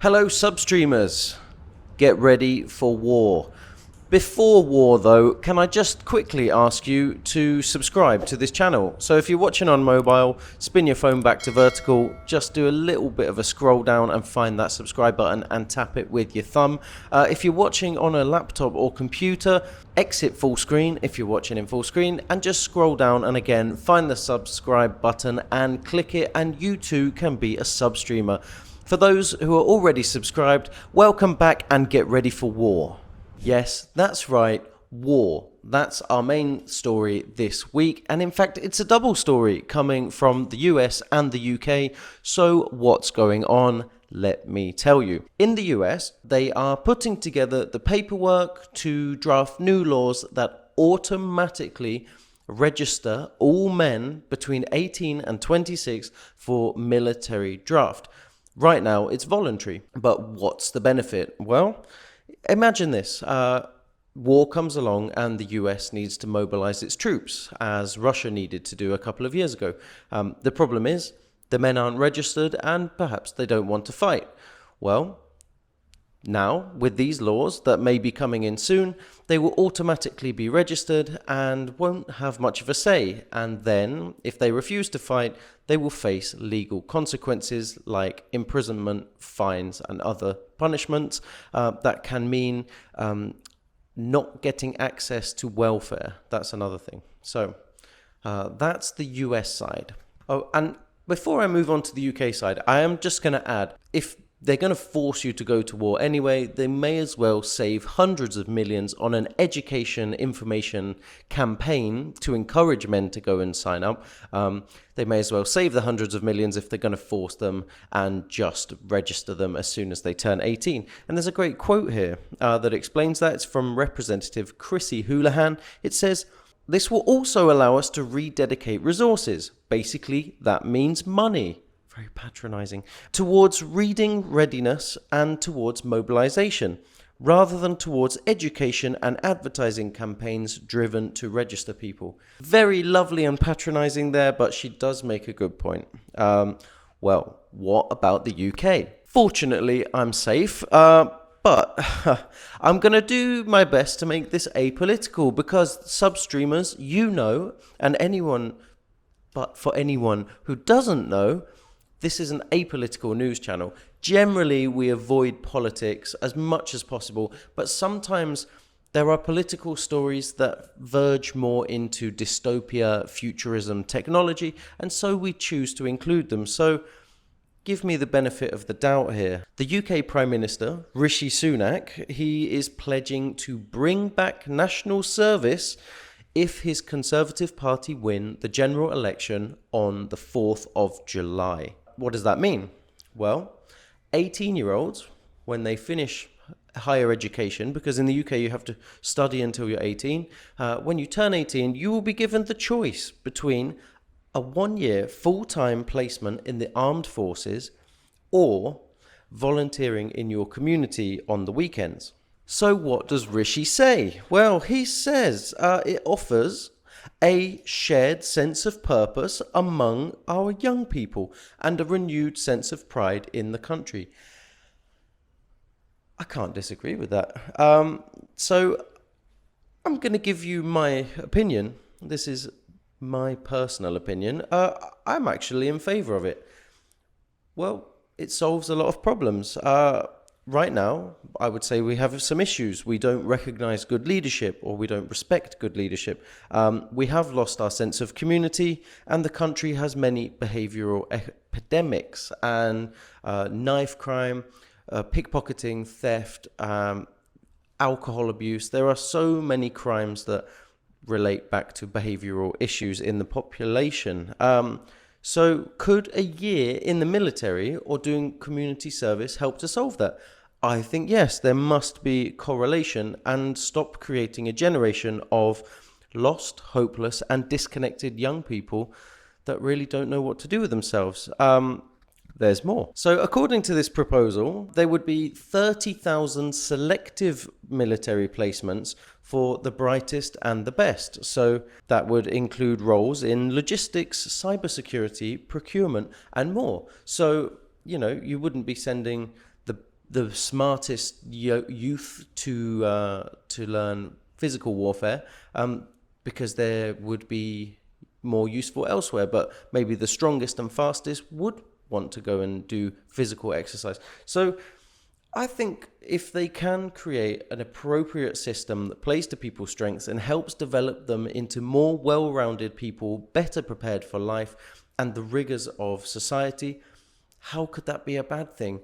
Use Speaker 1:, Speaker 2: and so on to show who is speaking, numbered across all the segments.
Speaker 1: Hello substreamers, get ready for war. Before war though, can I just quickly ask you to subscribe to this channel? So if you're watching on mobile, spin your phone back to vertical, just do a little bit of a scroll down and find that subscribe button and tap it with your thumb. If you're watching on a laptop or computer, exit full screen if you're watching in full screen and just scroll down and again find the subscribe button and click it, and you too can be a substreamer. For those who are already subscribed, welcome back and get ready for war. Yes, that's right, war. That's our main story this week, and in fact it's a double story coming from the US and the UK. So what's going on? Let me tell you. In the US, they are putting together the paperwork to draft new laws that automatically register all men between 18 and 26 for military draft. Right now it's voluntary, but what's the benefit? Well, imagine this, war comes along and the US needs to mobilize its troops, as Russia needed to do a couple of years ago. The problem is, the men aren't registered and perhaps they don't want to fight. Well, now, with these laws that may be coming in soon, they will automatically be registered and won't have much of a say. And then, if they refuse to fight, they will face legal consequences like imprisonment, fines, and other punishments that can mean not getting access to welfare. That's another thing. So, that's the US side. Oh, and before I move on to the UK side, I am just going to add, if they're going to force you to go to war anyway, they may as well save hundreds of millions on an education information campaign to encourage men to go and sign up. They may as well save the hundreds of millions if they're going to force them and just register them as soon as they turn 18. And there's a great quote here that explains that. It's from Representative Chrissy Houlihan. It says, "This will also allow us to rededicate resources." Basically, that means money. Very patronizing. "Towards reading readiness and towards mobilization, rather than towards education and advertising campaigns driven to register people." Very lovely and patronizing there, but she does make a good point. Well, what about the UK? Fortunately, I'm safe, but I'm going to do my best to make this apolitical, because substreamers, you know, and anyone, but for anyone who doesn't know, this is an apolitical news channel. Generally, we avoid politics as much as possible, but sometimes there are political stories that verge more into dystopia, futurism, technology, and so we choose to include them. So give me the benefit of the doubt here. The UK Prime Minister, Rishi Sunak, he is pledging to bring back national service if his Conservative Party win the general election on the 4th of July. What does that mean? Well, 18-year-olds, when they finish higher education, because in the UK you have to study until you're 18, when you turn 18, you will be given the choice between a 1-year full-time placement in the armed forces or volunteering in your community on the weekends. So what does Rishi say? Well, he says it offers a shared sense of purpose among our young people and a renewed sense of pride in the country. I can't disagree with that. So I'm going to give you my opinion. This is my personal opinion. I'm actually in favor of it. Well, it solves a lot of problems. Right now, I would say we have some issues. We don't recognize good leadership, or we don't respect good leadership. We have lost our sense of community, and the country has many behavioral epidemics and knife crime, pickpocketing, theft, alcohol abuse. There are so many crimes that relate back to behavioral issues in the population. So could a year in the military or doing community service help to solve that? I think yes, there must be correlation, and stop creating a generation of lost, hopeless, and disconnected young people that really don't know what to do with themselves. There's more. So according to this proposal, there would be 30,000 selective military placements for the brightest and the best. So that would include roles in logistics, cybersecurity, procurement, and more. So, you know, you wouldn't be sending the the smartest youth to learn physical warfare, because there would be more useful elsewhere, but maybe the strongest and fastest would want to go and do physical exercise. So I think if they can create an appropriate system that plays to people's strengths and helps develop them into more well-rounded people, better prepared for life and the rigors of society, how could that be a bad thing?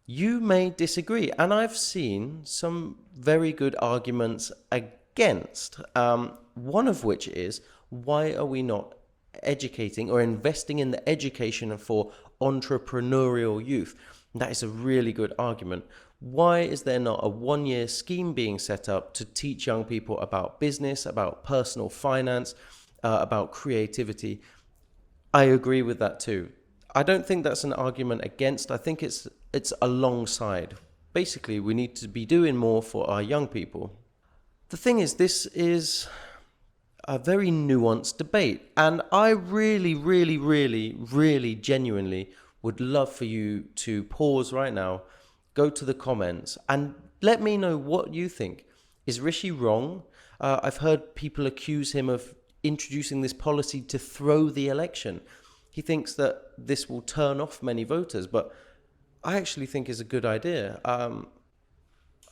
Speaker 1: You may disagree, and I've seen some very good arguments against, one of which is, why are we not educating or investing in the education for entrepreneurial youth? That is a really good argument. Why is there not a one-year scheme being set up to teach young people about business, about personal finance, about creativity? I agree with that too. I don't think that's an argument against. I think it's alongside. Basically, we need to be doing more for our young people. The thing is, this is a very nuanced debate, and I really, really, really, really genuinely would love for you to pause right now, go to the comments, and let me know what you think. Is Rishi wrong? I've heard people accuse him of introducing this policy to throw the election. He thinks that this will turn off many voters, but I actually think it's a good idea.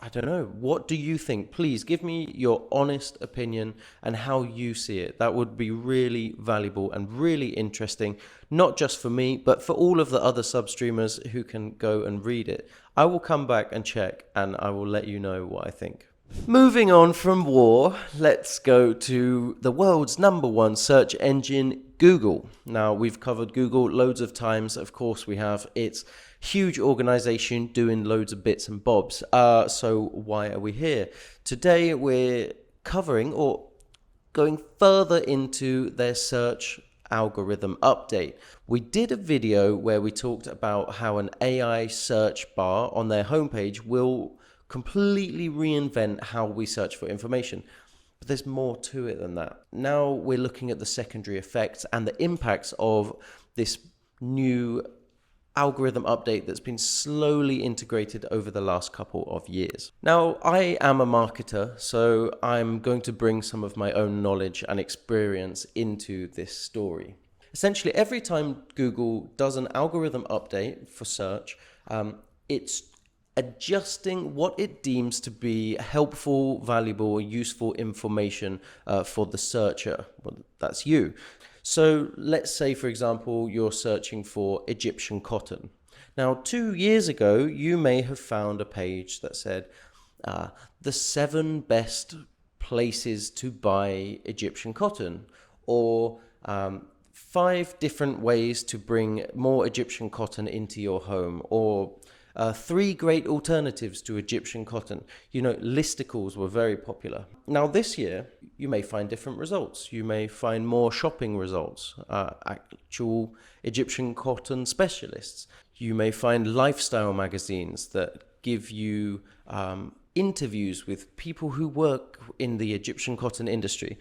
Speaker 1: I don't know. What do you think? Please give me your honest opinion and how you see it. That would be really valuable and really interesting, not just for me, but for all of the other sub-streamers who can go and read it. I will come back and check, and I will let you know what I think. Moving on from war, let's go to the world's #1 search engine, Google. Now, we've covered Google loads of times. Of course, we have. It's huge organization doing loads of bits and bobs. So why are we here? Today, we're covering or going further into their search algorithm update. We did a video where we talked about how an AI search bar on their homepage will completely reinvent how we search for information. But there's more to it than that. Now we're looking at the secondary effects and the impacts of this new algorithm update that's been slowly integrated over the last couple of years. Now, I am a marketer, so I'm going to bring some of my own knowledge and experience into this story. Essentially, every time Google does an algorithm update for search, it's adjusting what it deems to be helpful, valuable, useful information for the searcher. Well, that's you. So let's say, for example, you're searching for Egyptian cotton. Now, 2 years ago, you may have found a page that said, the 7 best places to buy Egyptian cotton, or 5 different ways to bring more Egyptian cotton into your home, or 3 great alternatives to Egyptian cotton. You know, listicles were very popular. Now this year, you may find different results. You may find more shopping results, actual Egyptian cotton specialists. You may find lifestyle magazines that give you interviews with people who work in the Egyptian cotton industry.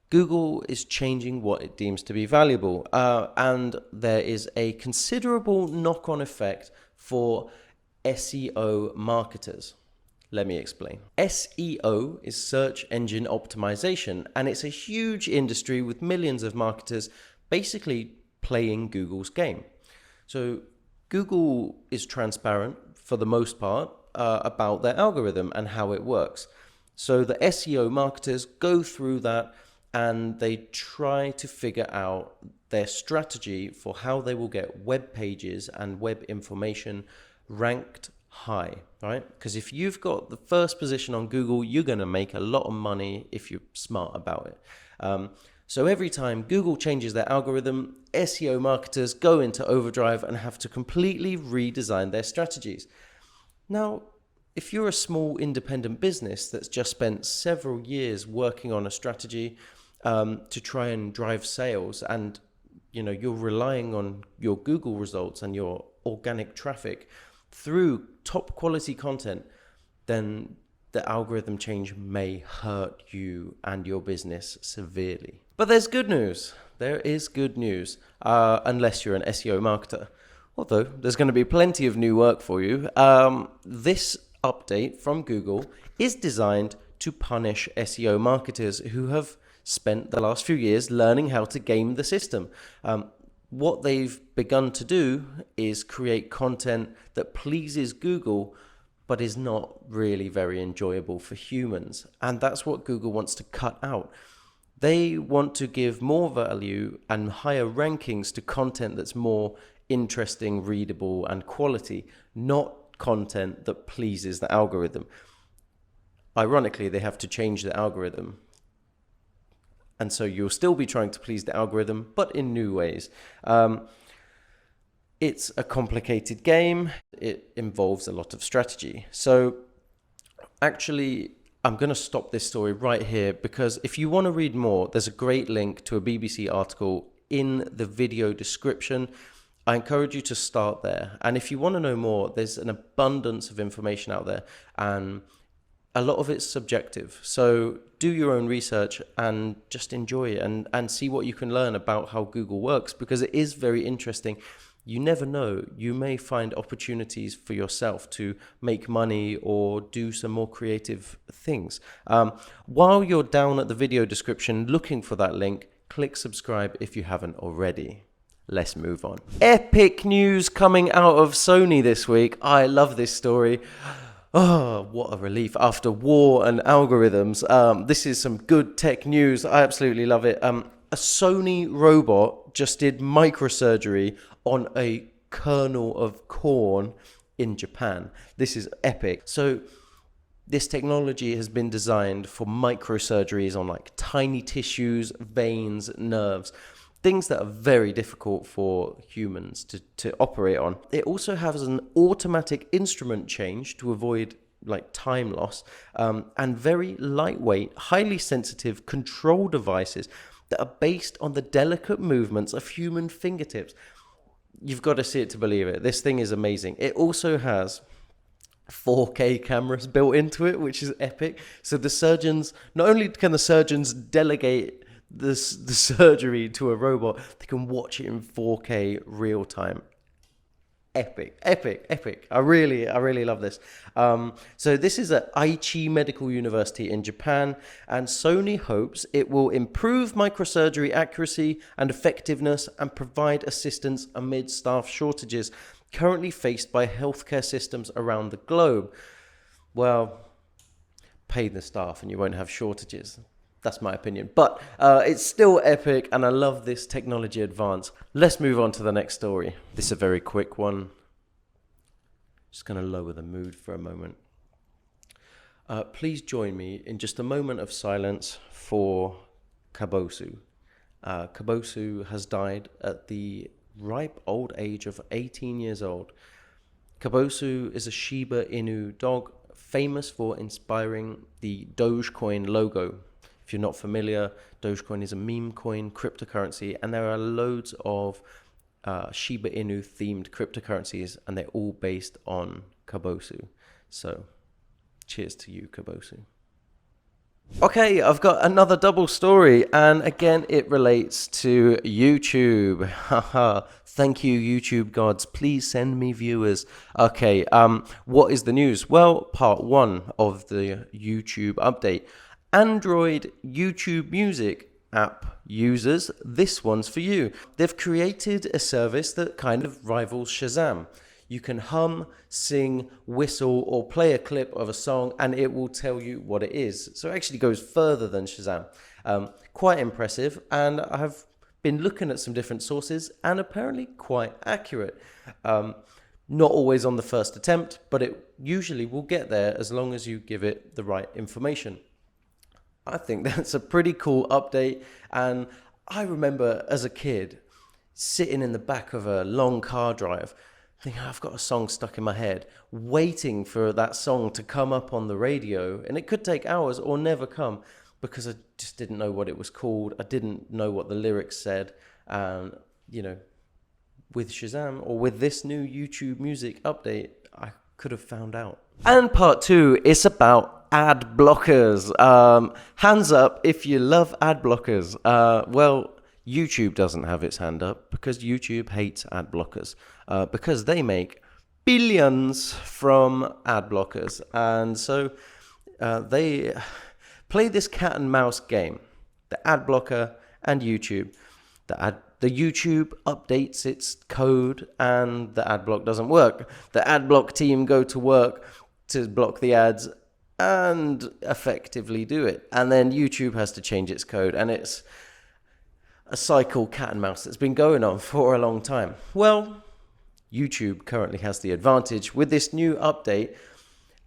Speaker 1: Google is changing what it deems to be valuable, and there is a considerable knock-on effect for SEO marketers. Let me explain. SEO is search engine optimization, and it's a huge industry with millions of marketers basically playing Google's game. So Google is transparent for the most part about their algorithm and how it works. So the SEO marketers go through that and they try to figure out their strategy for how they will get web pages and web information ranked high, right? Because if you've got the first position on Google, you're going to make a lot of money if you're smart about it. So every time Google changes their algorithm, SEO marketers go into overdrive and have to completely redesign their strategies. Now, if you're a small independent business that's just spent several years working on a strategy to try and drive sales, and you're relying on your Google results and your organic traffic through top quality content, then the algorithm change may hurt you and your business severely. But there's good news. There is good news, unless you're an SEO marketer. Although there's going to be plenty of new work for you. This update from Google is designed to punish SEO marketers who have spent the last few years learning how to game the system. What they've begun to do is create content that pleases Google, but is not really very enjoyable for humans. And that's what Google wants to cut out. They want to give more value and higher rankings to content that's more interesting, readable, and quality, not content that pleases the algorithm. Ironically, they have to change the algorithm. And so you'll still be trying to please the algorithm, but in new ways. It's a complicated game. It involves a lot of strategy. So actually, I'm going to stop this story right here, because if you want to read more, there's a great link to a BBC article in the video description. I encourage you to start there. And if you want to know more, there's an abundance of information out there, and a lot of it's subjective. So do your own research and just enjoy it and see what you can learn about how Google works, because it is very interesting. You never know, you may find opportunities for yourself to make money or do some more creative things. While you're down at the video description looking for that link, click subscribe if you haven't already. Let's move on. Epic news coming out of Sony this week. I love this story. Oh, what a relief after war and algorithms. This is some good tech news. I absolutely love it. A Sony robot just did microsurgery on a kernel of corn in Japan. This is epic. So this technology has been designed for microsurgeries on like tiny tissues, veins, nerves, things that are very difficult for humans to operate on. It also has an automatic instrument change to avoid like time loss, and very lightweight, highly sensitive control devices that are based on the delicate movements of human fingertips. You've got to see it to believe it. This thing is amazing. It also has 4K cameras built into it, which is epic. So the surgeons, not only can the surgeons delegate the surgery to a robot, they can watch it in 4K real time. Epic, epic, epic. I really love this. So this is at Aichi Medical University in Japan, and Sony hopes it will improve microsurgery accuracy and effectiveness and provide assistance amid staff shortages currently faced by healthcare systems around the globe. Well, pay the staff and you won't have shortages. That's my opinion. But it's still epic, and I love this technology advance. Let's move on to the next story. This is a very quick one. Just going to lower the mood for a moment. Please join me in just a moment of silence for Kabosu. Kabosu has died at the ripe old age of 18 years old. Kabosu is a Shiba Inu dog famous for inspiring the Dogecoin logo. If you're not familiar, Dogecoin is a meme coin cryptocurrency, and there are loads of Shiba Inu themed cryptocurrencies, and they're all based on Kabosu. So cheers to you, Kabosu. Okay, I've got another double story, and again it relates to YouTube. Haha, thank you, YouTube gods. Please send me viewers. Okay, what is the news? Well, part one of the YouTube update. Android YouTube Music app users, this one's for you. They've created a service that kind of rivals Shazam. You can hum, sing, whistle, or play a clip of a song, and it will tell you what it is. So it actually goes further than Shazam. Quite impressive, and I have been looking at some different sources, and apparently quite accurate. Not always on the first attempt, but it usually will get there as long as you give it the right information. I think that's a pretty cool update, and I remember as a kid sitting in the back of a long car drive thinking, I've got a song stuck in my head, waiting for that song to come up on the radio, and it could take hours or never come because I just didn't know what it was called. I didn't know what the lyrics said, and with Shazam or with this new YouTube Music update, I could have found out. And part two is about ad blockers. Hands up if you love ad blockers. Well, YouTube doesn't have its hand up because YouTube hates ad blockers because they make billions from ad blockers. And so they play this cat and mouse game, the ad blocker and YouTube. The YouTube updates its code and the ad block doesn't work. The ad block team go to work to block the ads and effectively do it. And then YouTube has to change its code, and it's a cycle cat and mouse that's been going on for a long time. Well, YouTube currently has the advantage with this new update,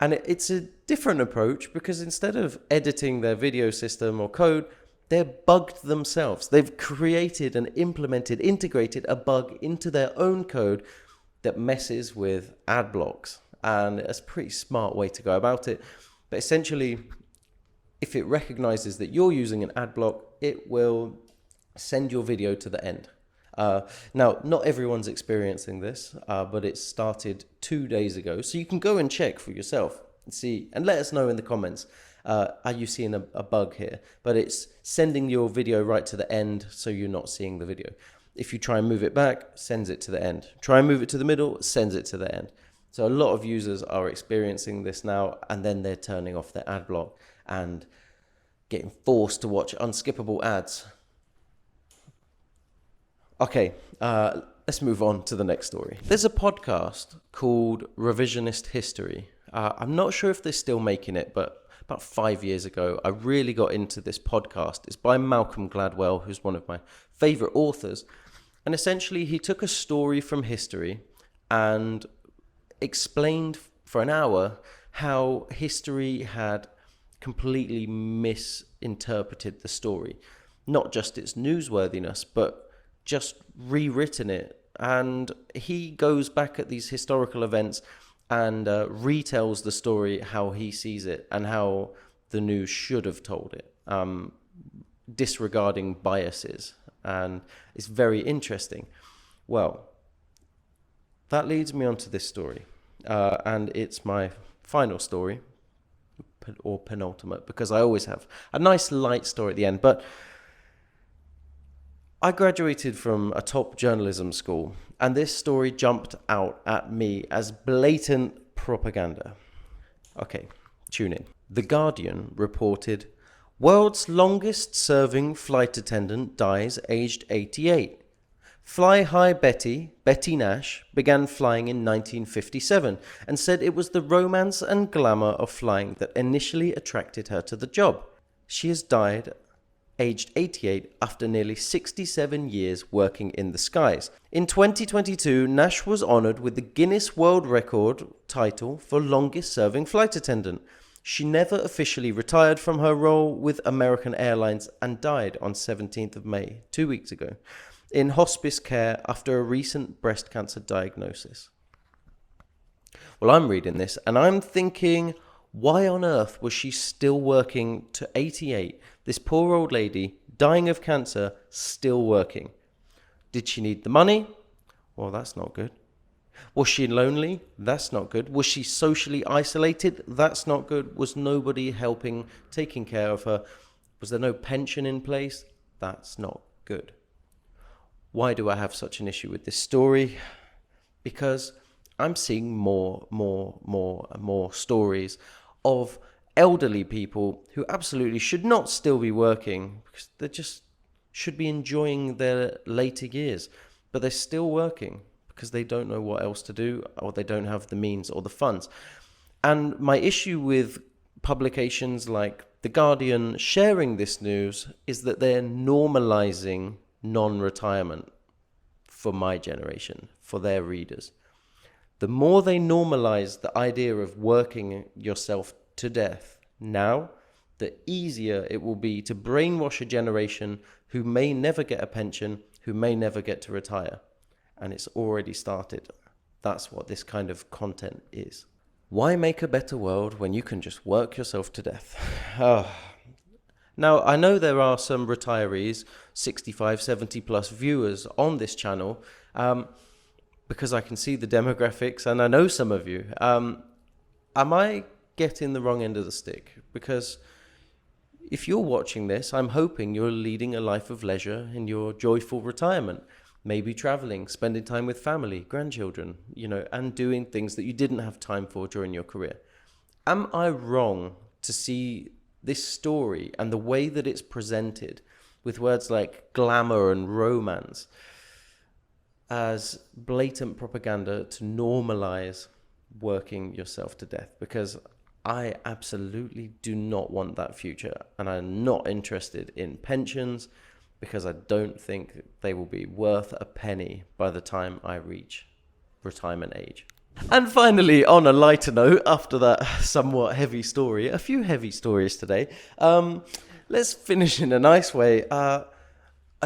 Speaker 1: and it's a different approach because instead of editing their video system or code, they're bugged themselves. They've created and implemented, integrated a bug into their own code that messes with ad blocks. And it's a pretty smart way to go about it. But essentially, if it recognizes that you're using an ad block, it will send your video to the end. Now, not everyone's experiencing this, but it started 2 days ago. So you can go and check for yourself and see, and let us know in the comments. Are you seeing a bug here? But it's sending your video right to the end, so you're not seeing the video. If you try and move it back, sends it to the end. Try and move it to the middle, sends it to the end. So a lot of users are experiencing this now, and then they're turning off their ad block and getting forced to watch unskippable ads. Okay, let's move on to the next story. There's a podcast called Revisionist History. I'm not sure if they're still making it, but about 5 years ago, I really got into this podcast. It's by Malcolm Gladwell, who's one of my favorite authors. And essentially, he took a story from history and explained for an hour how history had completely misinterpreted the story. Not just its newsworthiness, but just rewritten it. And he goes back at these historical events and retells the story how he sees it and how the news should have told it, disregarding biases. And it's very interesting. Well, that leads me on to this story. And it's my final story, or penultimate, because I always have a nice light story at the end. But I graduated from a top journalism school, and this story jumped out at me as blatant propaganda. Okay, tune in. The Guardian reported, world's longest serving flight attendant dies aged 88. Fly High Betty Nash, began flying in 1957 and said it was the romance and glamour of flying that initially attracted her to the job. She has died aged 88 after nearly 67 years working in the skies. In 2022, Nash was honoured with the Guinness World Record title for longest serving flight attendant. She never officially retired from her role with American Airlines and died on 17th of May, 2 weeks ago, in hospice care after a recent breast cancer diagnosis. Well, I'm reading this and I'm thinking, why on earth was she still working to 88? This poor old lady, dying of cancer, still working. Did she need the money? Well, that's not good. Was she lonely? That's not good. Was she socially isolated? That's not good. Was nobody helping, taking care of her? Was there no pension in place? That's not good. Why do I have such an issue with this story? Because I'm seeing more stories of elderly people who absolutely should not still be working because they just should be enjoying their later years, but they're still working because they don't know what else to do, or they don't have the means or the funds. And my issue with publications like The Guardian sharing this news is that they're normalizing non-retirement for my generation, for their readers. The more they normalize the idea of working yourself to death now, the easier it will be to brainwash a generation who may never get a pension, who may never get to retire. And it's already started. That's what this kind of content is. Why make a better world when you can just work yourself to death? Now, I know there are some retirees, 65, 70 plus viewers on this channel, because I can see the demographics and I know some of you. Am I getting the wrong end of the stick? Because if you're watching this, I'm hoping you're leading a life of leisure in your joyful retirement. Maybe traveling, spending time with family, grandchildren, and doing things that you didn't have time for during your career. Am I wrong to see this story and the way that it's presented with words like glamour and romance as blatant propaganda to normalize working yourself to death? Because I absolutely do not want that future, and I'm not interested in pensions, because I don't think they will be worth a penny by the time I reach retirement age. And finally, on a lighter note, after that somewhat heavy story, a few heavy stories today, let's finish in a nice way. A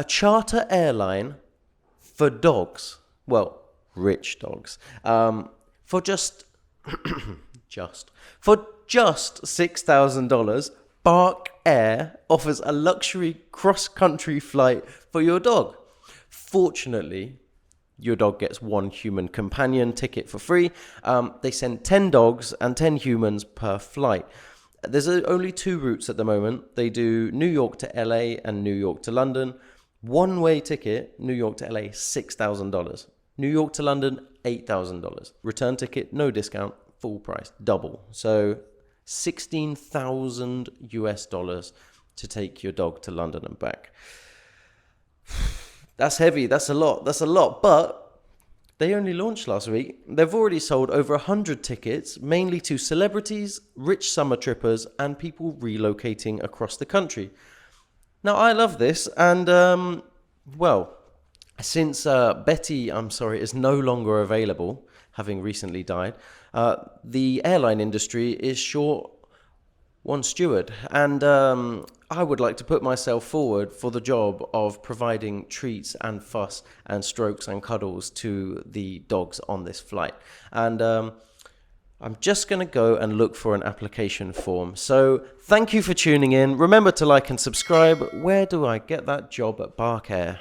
Speaker 1: charter airline for dogs, well, rich dogs, for just $6,000, Bark Air offers a luxury cross-country flight for your dog. Fortunately, your dog gets one human companion ticket for free. They send 10 dogs and 10 humans per flight. There's only 2 routes at the moment. They do New York to LA and New York to London. One-way ticket, New York to LA, $6,000. New York to London, $8,000. Return ticket, no discount, full price, double. So $16,000 to take your dog to London and back. That's heavy. That's a lot. But they only launched last week. They've already sold over 100 tickets, mainly to celebrities, rich summer trippers, and people relocating across the country. Now, I love this. And, since Betty, is no longer available, having recently died, the airline industry is short one steward, and I would like to put myself forward for the job of providing treats and fuss and strokes and cuddles to the dogs on this flight. And I'm just going to go and look for an application form. So thank you for tuning in. Remember to like and subscribe. Where do I get that job at Bark Air?